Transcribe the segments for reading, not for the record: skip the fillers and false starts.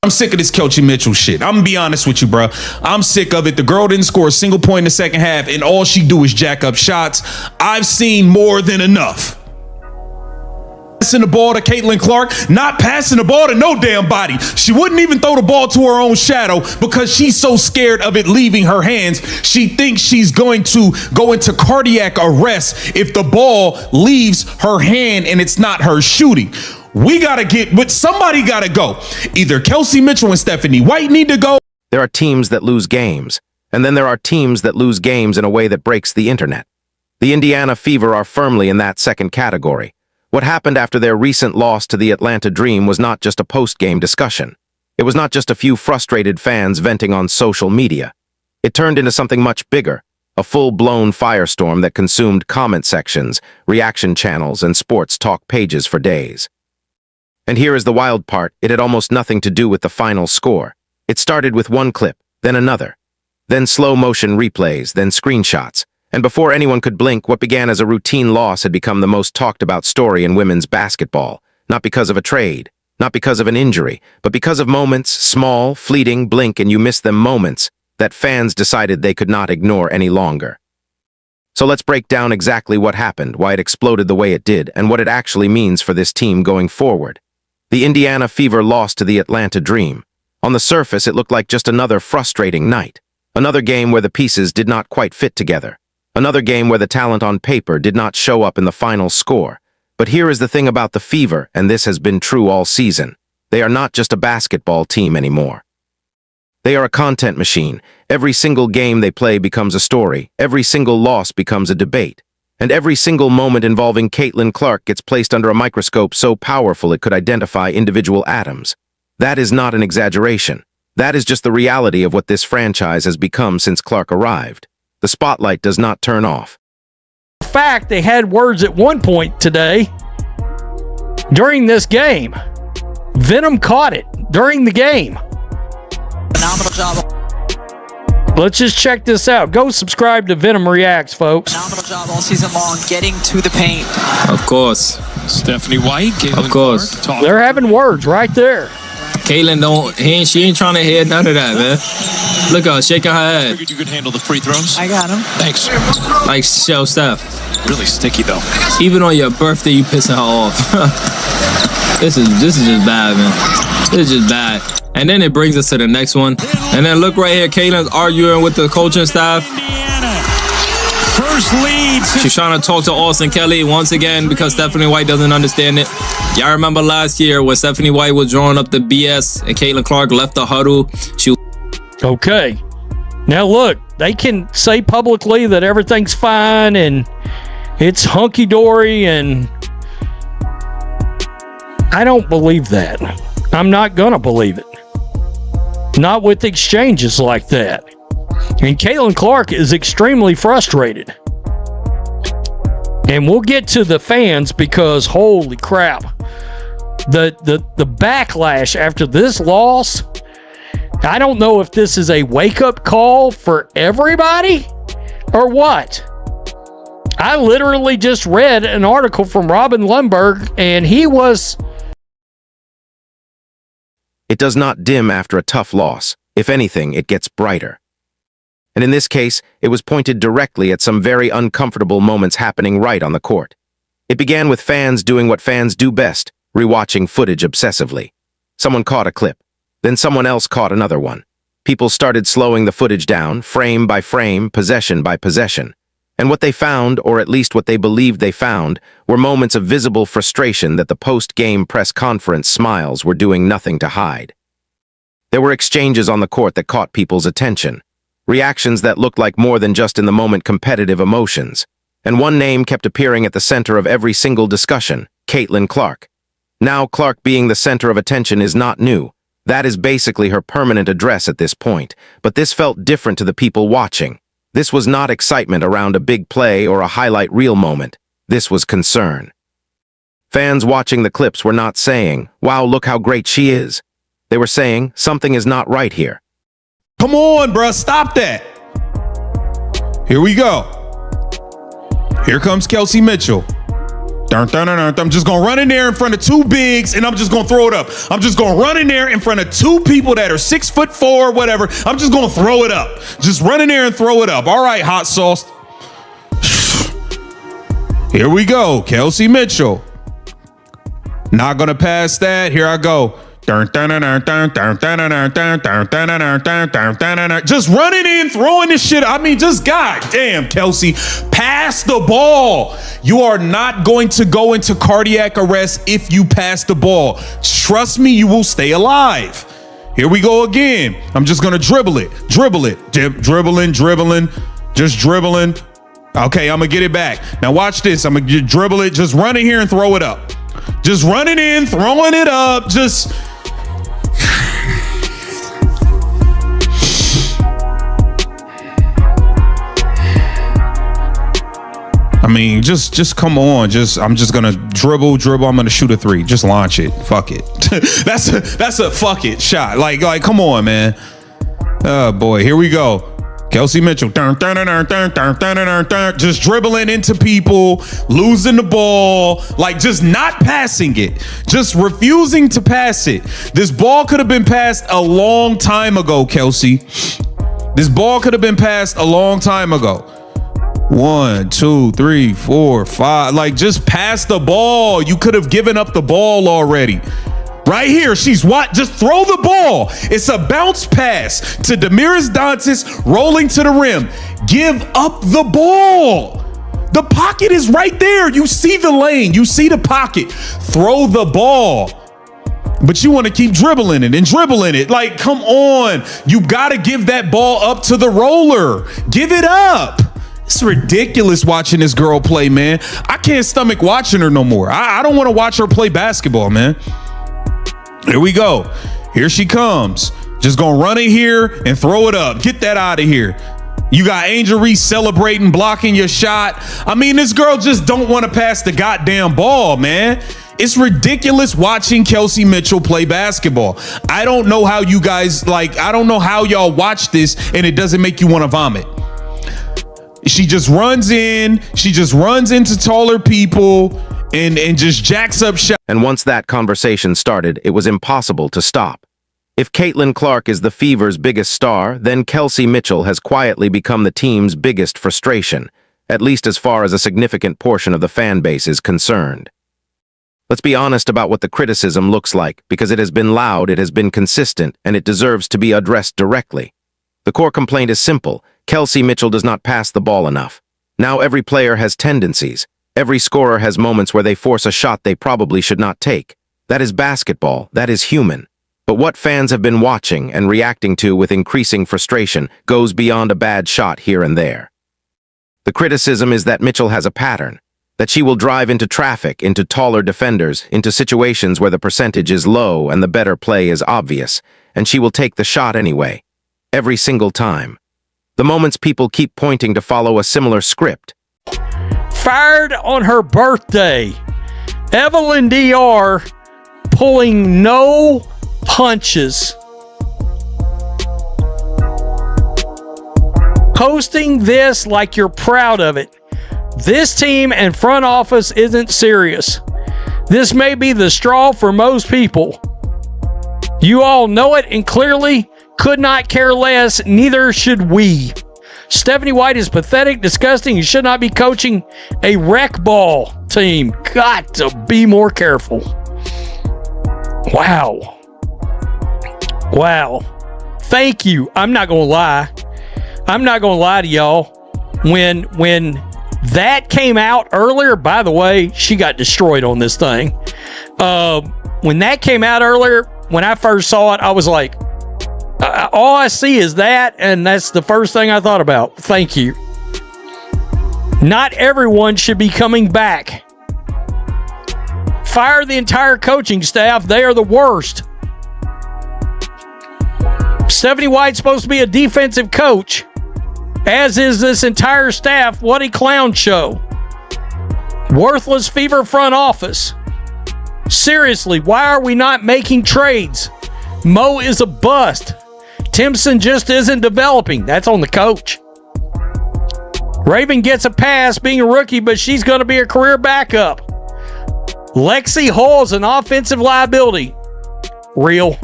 I'm sick of this Kelsey Mitchell shit. I'm gonna be honest with you, bro. I'm sick of it. The girl didn't score a single point in the second half, and all she do is jack up shots. I've seen more than enough. Passing the ball to Caitlin Clark, not passing the ball to no damn body. She wouldn't even throw the ball to her own shadow because she's so scared of it leaving her hands. She thinks she's going to go into cardiac arrest if the ball leaves her hand and it's not her shooting. We got to get, but somebody got to go. Either Kelsey Mitchell and Stephanie White need to go. There are teams that lose games, and then there are teams that lose games in a way that breaks the internet. The Indiana Fever are firmly in that second category. What happened after their recent loss to the Atlanta Dream was not just a post-game discussion. It was not just a few frustrated fans venting on social media. It turned into something much bigger, a full-blown firestorm that consumed comment sections, reaction channels, and sports talk pages for days. And here is the wild part, it had almost nothing to do with the final score. It started with one clip, then another, then slow-motion replays, then screenshots. And before anyone could blink, what began as a routine loss had become the most talked-about story in women's basketball, not because of a trade, not because of an injury, but because of moments, small, fleeting, blink and you miss them moments, that fans decided they could not ignore any longer. So let's break down exactly what happened, why it exploded the way it did, and what it actually means for this team going forward. The Indiana Fever lost to the Atlanta Dream. On the surface, it looked like just another frustrating night. Another game where the pieces did not quite fit together. Another game where the talent on paper did not show up in the final score. But here is the thing about the Fever, and this has been true all season. They are not just a basketball team anymore. They are a content machine. Every single game they play becomes a story. Every single loss becomes a debate. And every single moment involving Caitlin Clark gets placed under a microscope so powerful it could identify individual atoms. That is not an exaggeration. That is just the reality of what this franchise has become since Clark arrived. The spotlight does not turn off. In fact, they had words at one point today during this game. Venom caught it during the game. Phenomenal job. Let's just check this out. Go subscribe to Venom Reacts, folks. Phenomenal job all season long getting to the paint. Of course. Stephanie White, Caitlin Of course. Clark, They're having words right there. Caitlin she ain't trying to hear none of that, man. Look at her shaking her head. Figured you could handle the free throws. I got him. Thanks. Like show stuff. Really sticky though. Even on your birthday, you pissing her off. This is just bad, man. This is just bad. And then it brings us to the next one. And then look right here, Caitlin's arguing with the coaching staff. First lead. She's trying to talk to Austin Kelly once again because Stephanie White doesn't understand it. Y'all remember last year when Stephanie White was drawing up the BS and Caitlin Clark left the huddle? Okay. Now look, they can say publicly that everything's fine and it's hunky-dory, and I don't believe that. I'm not going to believe it. Not with exchanges like that. And Caitlin Clark is extremely frustrated. And we'll get to the fans because holy crap. The backlash after this loss, I don't know if this is a wake-up call for everybody or what. I literally just read an article from Robin Lundberg, and he was... It does not dim after a tough loss. If anything, it gets brighter. And in this case, it was pointed directly at some very uncomfortable moments happening right on the court. It began with fans doing what fans do best, rewatching footage obsessively. Someone caught a clip. Then someone else caught another one. People started slowing the footage down, frame by frame, possession by possession. And what they found, or at least what they believed they found, were moments of visible frustration that the post-game press conference smiles were doing nothing to hide. There were exchanges on the court that caught people's attention. Reactions that looked like more than just in the moment competitive emotions. And one name kept appearing at the center of every single discussion, Caitlin Clark. Now Clark being the center of attention is not new. That is basically her permanent address at this point, but this felt different to the people watching. This was not excitement around a big play or a highlight reel moment. This was concern. Fans watching the clips were not saying, "Wow, look how great she is." They were saying, something is not right here. Come on, bruh, stop that. Here we go. Here comes Kelsey Mitchell. I'm just going to run in there in front of two bigs and I'm just going to throw it up. I'm just going to run in there in front of two people that are 6'4", whatever. I'm just going to throw it up. Just run in there and throw it up. All right, hot sauce. Here we go. Kelsey Mitchell. Not going to pass that. Here I go. Just running in, throwing this shit. I mean, just goddamn, Kelsey, pass the ball. You are not going to go into cardiac arrest if you pass the ball. Trust me, you will stay alive. Here we go again. I'm just going to dribble it, dribbling, just dribbling. Okay, I'm going to get it back. Now watch this. I'm going to dribble it. Just run in here and throw it up. Just running in, throwing it up. Just... I mean, just come on. I'm just gonna dribble. I'm gonna shoot a three. Just launch it. Fuck it. that's a fuck it shot. Like, come on, man. Oh boy, here we go. Kelsey Mitchell. Just dribbling into people, losing the ball, like just not passing it, just refusing to pass it. This ball could have been passed a long time ago, Kelsey. This ball could have been passed a long time ago. 1, 2, 3, 4, 5. Like, just pass the ball. You could have given up the ball already. Right here, she's what? Just throw the ball. It's a bounce pass to Damiris Dantas rolling to the rim. Give up the ball. The pocket is right there. You see the lane. You see the pocket. Throw the ball. But you want to keep dribbling it and dribbling it. Like, come on. You got to give that ball up to the roller. Give it up. It's ridiculous watching this girl play, man. I can't stomach watching her no more. I don't want to watch her play basketball, man. Here we go. Here she comes. Just gonna run in here and throw it up. Get that out of here. You got Angel Reese celebrating, blocking your shot. I mean, this girl just don't want to pass the goddamn ball, man. It's ridiculous watching Kelsey Mitchell play basketball. I don't know how you guys, I don't know how y'all watch this and it doesn't make you want to vomit. She just runs in. She just runs into taller people and just jacks up shots. And once that conversation started, it was impossible to stop. If Caitlin Clark is the Fever's biggest star, then Kelsey Mitchell has quietly become the team's biggest frustration, at least as far as a significant portion of the fan base is concerned. Let's be honest about what the criticism looks like, because it has been loud, it has been consistent, and it deserves to be addressed directly. The core complaint is simple. Kelsey Mitchell does not pass the ball enough. Now every player has tendencies. Every scorer has moments where they force a shot they probably should not take. That is basketball. That is human. But what fans have been watching and reacting to with increasing frustration goes beyond a bad shot here and there. The criticism is that Mitchell has a pattern, that she will drive into traffic, into taller defenders, into situations where the percentage is low and the better play is obvious, and she will take the shot anyway, every single time. The moments people keep pointing to follow a similar script. Fired on her birthday. Evelyn DR pulling no punches. Posting this like you're proud of it. This team and front office isn't serious. This may be the straw for most people. You all know it and clearly could not care less, neither should we. Stephanie White is pathetic, disgusting, and should not be coaching a rec ball team. Got to be more careful. Wow. Thank you. I'm not going to lie. I'm not going to lie to y'all. When that came out earlier, by the way, she got destroyed on this thing. When that came out earlier, when I first saw it, I was like, all I see is that, and that's the first thing I thought about. Thank you. Not everyone should be coming back. Fire the entire coaching staff. They are the worst. Stephanie White's supposed to be a defensive coach, as is this entire staff. What a clown show. Worthless Fever front office. Seriously, why are we not making trades? Mo is a bust. Timpson just isn't developing. That's on the coach. Raven gets a pass being a rookie, but she's going to be a career backup. Lexi Hall is an offensive liability. Real.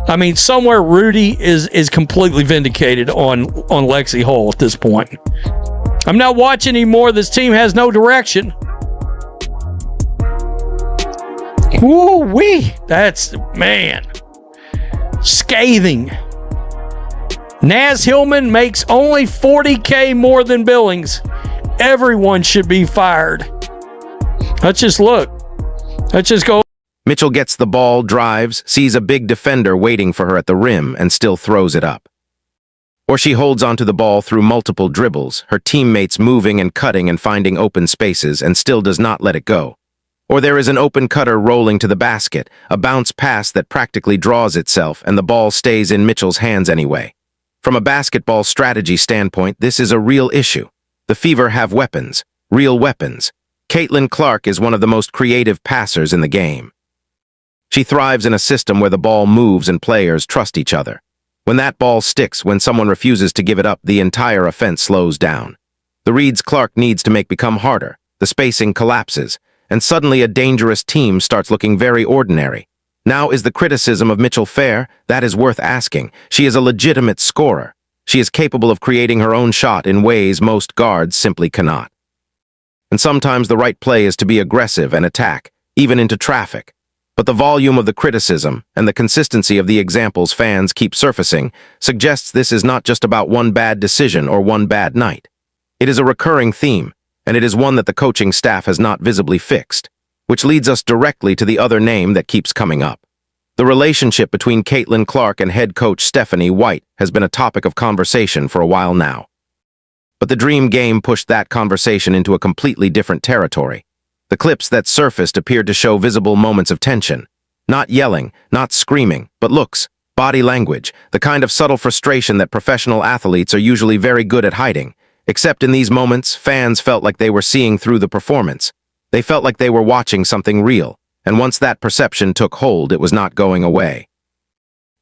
I mean, somewhere Rudy is completely vindicated on Lexi Hall at this point. I'm not watching anymore. This team has no direction. Woo-wee. That's, man, scathing. Naz Hillman makes only $40K more than Billings. Everyone should be fired. Let's just look. Let's just go. Mitchell gets the ball, drives, sees a big defender waiting for her at the rim, and still throws it up. Or she holds onto the ball through multiple dribbles, her teammates moving and cutting and finding open spaces, and still does not let it go. Or there is an open cutter rolling to the basket, a bounce pass that practically draws itself, and the ball stays in Mitchell's hands anyway. From a basketball strategy standpoint, this is a real issue. The Fever have weapons, real weapons. Caitlin Clark is one of the most creative passers in the game. She thrives in a system where the ball moves and players trust each other. When that ball sticks, when someone refuses to give it up, the entire offense slows down. The reads Clark needs to make become harder, the spacing collapses, and suddenly a dangerous team starts looking very ordinary. Now, is the criticism of Mitchell fair? That is worth asking. She is a legitimate scorer. She is capable of creating her own shot in ways most guards simply cannot. And sometimes the right play is to be aggressive and attack, even into traffic. But the volume of the criticism and the consistency of the examples fans keep surfacing suggests this is not just about one bad decision or one bad night. It is a recurring theme, and it is one that the coaching staff has not visibly fixed, which leads us directly to the other name that keeps coming up. The relationship between Caitlin Clark and head coach Stephanie White has been a topic of conversation for a while now. But the Dream Game pushed that conversation into a completely different territory. The clips that surfaced appeared to show visible moments of tension. Not yelling, not screaming, but looks, body language, the kind of subtle frustration that professional athletes are usually very good at hiding. Except in these moments, fans felt like they were seeing through the performance. They felt like they were watching something real, and once that perception took hold, it was not going away.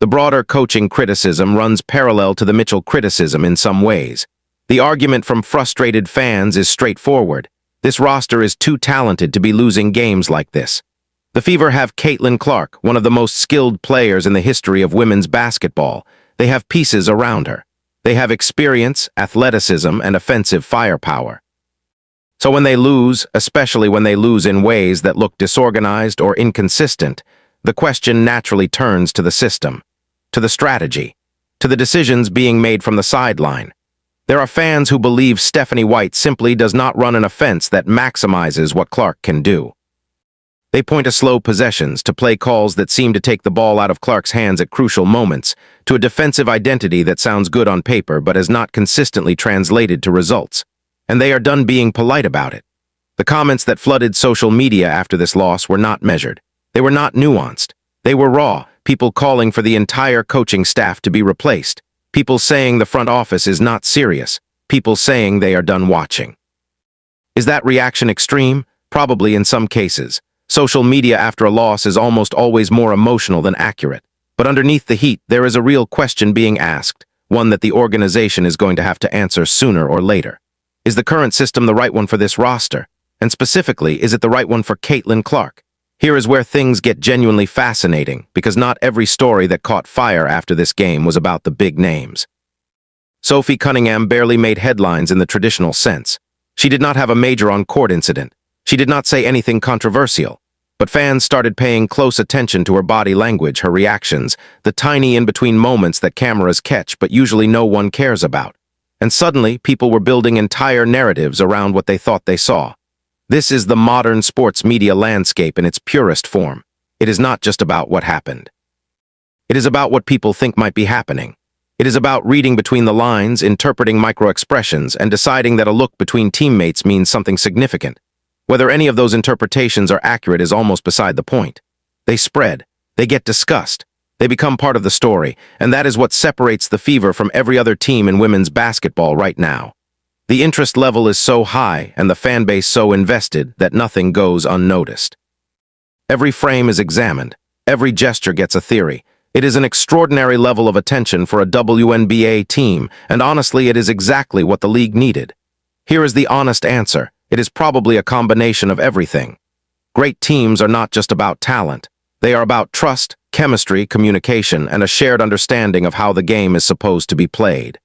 The broader coaching criticism runs parallel to the Mitchell criticism in some ways. The argument from frustrated fans is straightforward. This roster is too talented to be losing games like this. The Fever have Caitlin Clark, one of the most skilled players in the history of women's basketball. They have pieces around her. They have experience, athleticism, and offensive firepower. So when they lose, especially when they lose in ways that look disorganized or inconsistent, the question naturally turns to the system, to the strategy, to the decisions being made from the sideline. There are fans who believe Stephanie White simply does not run an offense that maximizes what Clark can do. They point to slow possessions, to play calls that seem to take the ball out of Clark's hands at crucial moments, to a defensive identity that sounds good on paper but is not consistently translated to results. And they are done being polite about it. The comments that flooded social media after this loss were not measured. They were not nuanced. They were raw, people calling for the entire coaching staff to be replaced. People saying the front office is not serious. People saying they are done watching. Is that reaction extreme? Probably in some cases. Social media after a loss is almost always more emotional than accurate. But underneath the heat, there is a real question being asked, one that the organization is going to have to answer sooner or later. Is the current system the right one for this roster? And specifically, is it the right one for Caitlin Clark? Here is where things get genuinely fascinating, because not every story that caught fire after this game was about the big names. Sophie Cunningham barely made headlines in the traditional sense. She did not have a major on-court incident. She did not say anything controversial. But fans started paying close attention to her body language, her reactions, the tiny in-between moments that cameras catch but usually no one cares about. And suddenly, people were building entire narratives around what they thought they saw. This is the modern sports media landscape in its purest form. It is not just about what happened. It is about what people think might be happening. It is about reading between the lines, interpreting micro-expressions, and deciding that a look between teammates means something significant. Whether any of those interpretations are accurate is almost beside the point. They spread. They get discussed. They become part of the story, and that is what separates the Fever from every other team in women's basketball right now. The interest level is so high and the fan base so invested that nothing goes unnoticed. Every frame is examined. Every gesture gets a theory. It is an extraordinary level of attention for a WNBA team, and honestly, it is exactly what the league needed. Here is the honest answer. It is probably a combination of everything. Great teams are not just about talent. They are about trust, chemistry, communication, and a shared understanding of how the game is supposed to be played.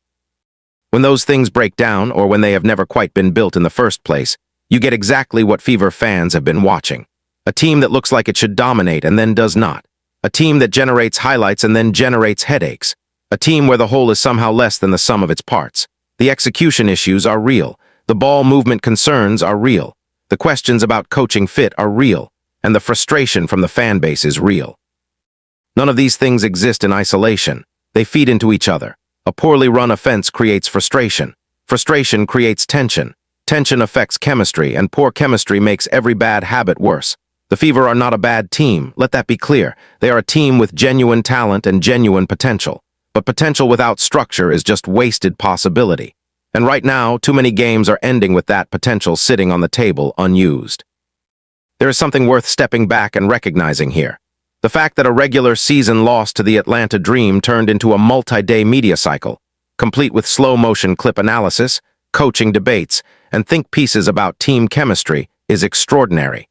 When those things break down, or when they have never quite been built in the first place, you get exactly what Fever fans have been watching. A team that looks like it should dominate and then does not. A team that generates highlights and then generates headaches. A team where the whole is somehow less than the sum of its parts. The execution issues are real. The ball movement concerns are real. The questions about coaching fit are real. And the frustration from the fan base is real. None of these things exist in isolation. They feed into each other. A poorly run offense creates frustration. Frustration creates tension. Tension affects chemistry, and poor chemistry makes every bad habit worse. The Fever are not a bad team, let that be clear. They are a team with genuine talent and genuine potential. But potential without structure is just wasted possibility. And right now, too many games are ending with that potential sitting on the table unused. There is something worth stepping back and recognizing here. The fact that a regular season loss to the Atlanta Dream turned into a multi-day media cycle, complete with slow-motion clip analysis, coaching debates, and think pieces about team chemistry, is extraordinary.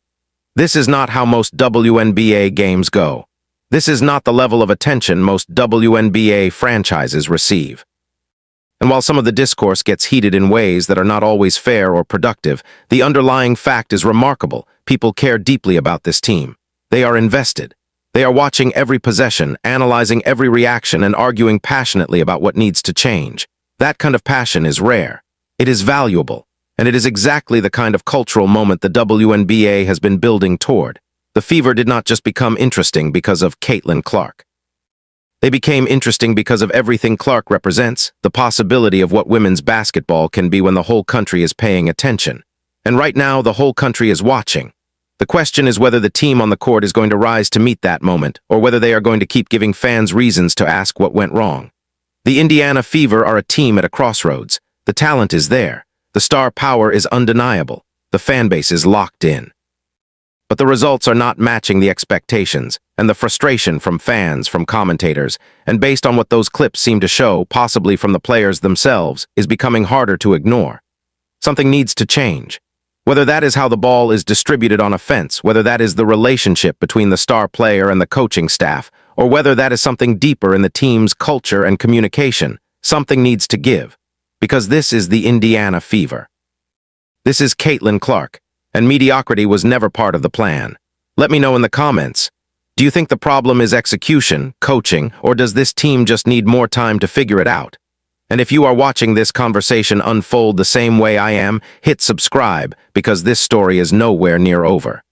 This is not how most WNBA games go. This is not the level of attention most WNBA franchises receive. And while some of the discourse gets heated in ways that are not always fair or productive, the underlying fact is remarkable. People care deeply about this team. They are invested. They are watching every possession, analyzing every reaction, and arguing passionately about what needs to change. That kind of passion is rare. It is valuable. And it is exactly the kind of cultural moment the WNBA has been building toward. The Fever did not just become interesting because of Caitlin Clark. They became interesting because of everything Clark represents, the possibility of what women's basketball can be when the whole country is paying attention. And right now, the whole country is watching. The question is whether the team on the court is going to rise to meet that moment, or whether they are going to keep giving fans reasons to ask what went wrong. The Indiana Fever are a team at a crossroads. The talent is there. The star power is undeniable. The fan base is locked in. But the results are not matching the expectations, and the frustration from fans, from commentators, and based on what those clips seem to show, possibly from the players themselves, is becoming harder to ignore. Something needs to change. Whether that is how the ball is distributed on a fence, whether that is the relationship between the star player and the coaching staff, or whether that is something deeper in the team's culture and communication, something needs to give. Because this is the Indiana Fever. This is Caitlin Clark. And mediocrity was never part of the plan. Let me know in the comments. Do you think the problem is execution, coaching, or does this team just need more time to figure it out? And if you are watching this conversation unfold the same way I am, hit subscribe, because this story is nowhere near over.